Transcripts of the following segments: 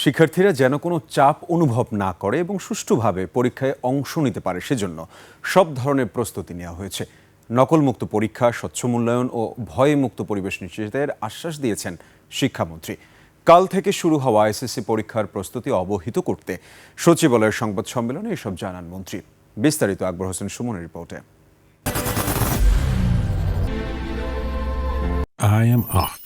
শিক্ষার্থীরা যেন কোনো চাপ অনুভব না করে এবং সুষ্ঠুভাবে পরীক্ষায় অংশ নিতে পারে সেজন্য সব ধরনের প্রস্তুতি নেওয়া হয়েছে। নকলমুক্ত পরীক্ষা, স্বচ্ছ মূল্যায়ন ও ভয়মুক্ত পরিবেশ নিশ্চিতের আশ্বাস দিয়েছেন শিক্ষামন্ত্রী। কাল থেকে শুরু হওয়া এসএসসি পরীক্ষার প্রস্তুতি অবহিত করতে সচিবালয়ের সংবাদ সম্মেলনে এসব জানান মন্ত্রী। বিস্তারিত আকবর হোসেন সুমনের রিপোর্টে। I am Ox.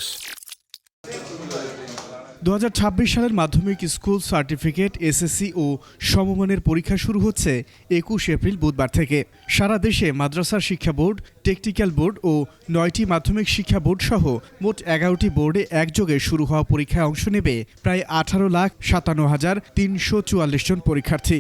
2026 সালের মাধ্যমিক স্কুল সার্টিফিকেট, এসএসসি ও সমমানের পরীক্ষা শুরু হচ্ছে 21 এপ্রিল বুধবার থেকে। সারা দেশে মাদ্রাসা শিক্ষা বোর্ড, টেকনিক্যাল বোর্ড ও 9টি মাধ্যমিক শিক্ষা বোর্ড সহ মোট 11টি বোর্ডে একযোগে শুরু হওয়া পরীক্ষায় অংশ নেবে প্রায় 18,57,344 জন পরীক্ষার্থী।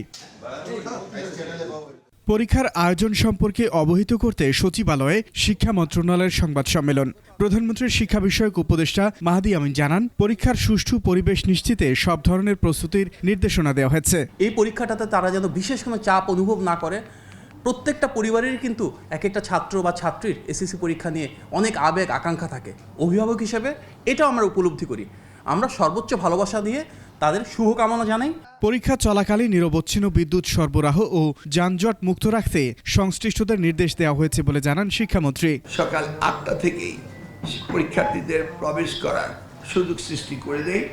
পরীক্ষার আয়োজন সম্পর্কে অবহিত করতে সচিবালয়ে শিক্ষা মন্ত্রণালয়ের সংবাদ সম্মেলন। প্রধানমন্ত্রীর শিক্ষা বিষয়ক উপদেষ্টা মাহাদি আমিন জানান, পরীক্ষার সুষ্ঠু পরিবেশ নিশ্চিতে সব ধরনের প্রস্তুতির নির্দেশনা দেওয়া হয়েছে। এই পরীক্ষাটাতে তারা যেন বিশেষ কোনো চাপ অনুভব না করে। প্রত্যেকটা পরিবারের কিন্তু এক একটা ছাত্র বা ছাত্রীর এসএসসি পরীক্ষা নিয়ে অনেক আবেগ আকাঙ্ক্ষা থাকে। অভিভাবক হিসেবে এটাও আমরা উপলব্ধি করি। আমরা সর্বোচ্চ ভালোবাসা দিয়ে তাদের শুভকামনা জানাই। পরীক্ষা চলাকালীন নিরবচ্ছিন্ন বিদ্যুৎ সরবরাহ ও যানজট মুক্ত রাখতে সংশ্লিষ্টদের নির্দেশ দেওয়া হয়েছে বলে জানান শিক্ষামন্ত্রী। সকাল 8টা থেকেই পরীক্ষার্থীদের প্রবেশ করার সুযোগ সৃষ্টি করে দেয়।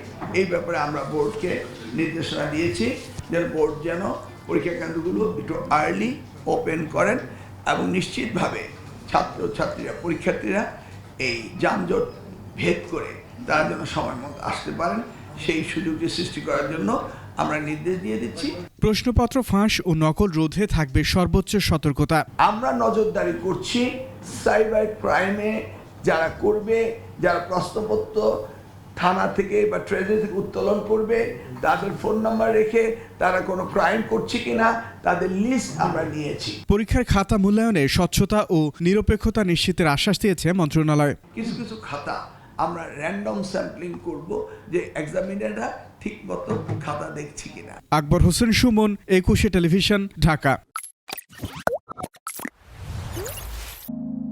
এই ব্যাপারে আমরা বোর্ডকে নির্দেশনা দিয়েছি যে বোর্ড যেন পরীক্ষা কেন্দ্রগুলো একটু আর্লি ওপেন করেন এবং নিশ্চিতভাবে ছাত্রছাত্রীরা পরীক্ষার্থীরা এই যানজট ভেদ করে তারা যেন সময় মতো আসতে পারেন, সেই সুযোগটি সৃষ্টি করার জন্য আমরা নির্দেশ দিয়ে দিচ্ছি। প্রশ্নপত্র ফাঁস ও নকল রোধে থাকবে সর্বোচ্চ সতর্কতা। আমরা নজরদারি করছি সাইবার ক্রাইমে যারা করবে, যারা প্রশ্নপত্র থানা থেকে বা ট্রেজারি থেকে উত্তোলন করবে, তাদের ফোন নাম্বার রেখে তারা কোনো ক্রাইম করছে কিনা তাদের লিস্ট আমরা নিয়েছি। পরীক্ষার খাতা মূল্যায়নে স্বচ্ছতা ও নিরপেক্ষতা নিশ্চিতের আশ্বাস দিয়েছে মন্ত্রণালয়। কিছু কিছু খাতা আমরা র্যান্ডম স্যাম্পলিং করব যে এক্সামিনাররা ঠিক মতো খাতা দেখছি কিনা। আকবর হোসেন সুমন, 21 টেলিভিশন, ঢাকা।